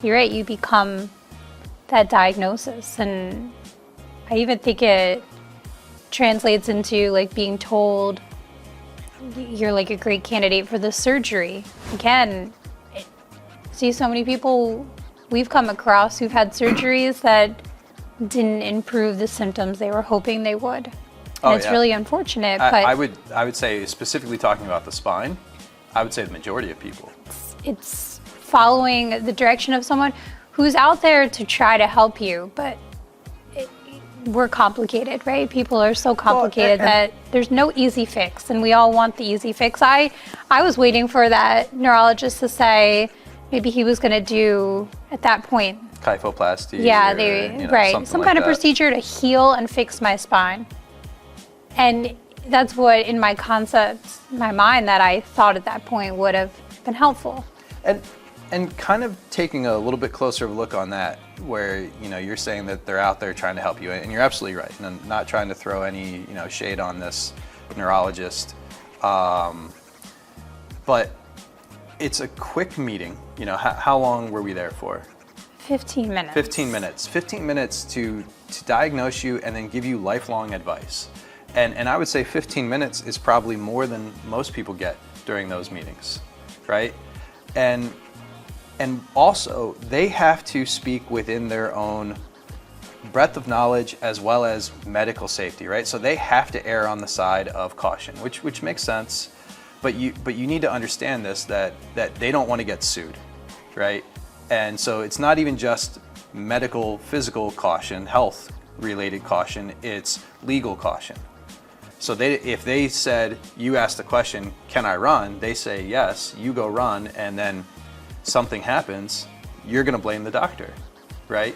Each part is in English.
You're right, you become that diagnosis. And I even think it translates into like being told you're like a great candidate for the surgery. Again, see so many people we've come across who've had surgeries that didn't improve the symptoms they were hoping they would. And it's really unfortunate. But I would say, specifically talking about the spine, I would say the majority of people. It's following the direction of someone who's out there to try to help you, but we're complicated, right? People are so complicated that there's no easy fix, and we all want the easy fix. I was waiting for that neurologist to say maybe he was going to do, at that point, Kyphoplasty. Yeah, or, some kind of procedure to heal and fix my spine. And that's what, in my concepts, my mind, that I thought at that point would have been helpful. And kind of taking a little bit closer look on that, where you're saying that they're out there trying to help you, and you're absolutely right. And I'm not trying to throw any shade on this neurologist, but it's a quick meeting. How long were we there for? 15 minutes. 15 minutes. 15 minutes to diagnose you and then give you lifelong advice. And I would say 15 minutes is probably more than most people get during those meetings, right? And also, they have to speak within their own breadth of knowledge as well as medical safety, right? So they have to err on the side of caution, which makes sense. But you need to understand this, that they don't want to get sued, right? And so it's not even just medical, physical caution, health related caution, it's legal caution. So if they said, you asked the question, can I run? They say yes, you go run, and then something happens, you're going to blame the doctor, right?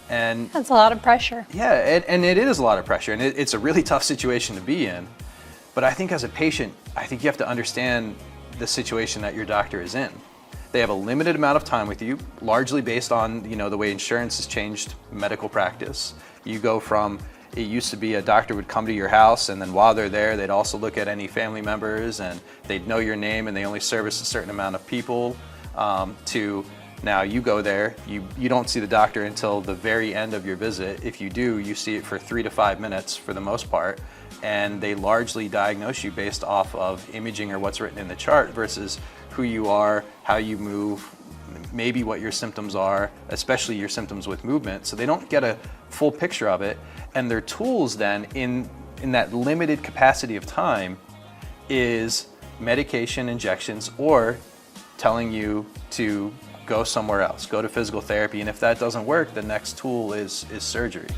And that's a lot of pressure. Yeah, and it is a lot of pressure, and it's a really tough situation to be in. But I think as a patient, I think you have to understand the situation that your doctor is in. They have a limited amount of time with you, largely based on the way insurance has changed medical practice. You go from, it used to be a doctor would come to your house, and then while they're there, they'd also look at any family members, and they'd know your name, and they only service a certain amount of people, to now you go there, you don't see the doctor until the very end of your visit. If you do, you see it for 3 to 5 minutes for the most part, and they largely diagnose you based off of imaging or what's written in the chart versus who you are, how you move, maybe what your symptoms are, especially your symptoms with movement. So they don't get a full picture of it. And their tools then, in that limited capacity of time, is medication, injections, or telling you to go somewhere else, go to physical therapy. And if that doesn't work, the next tool is surgery.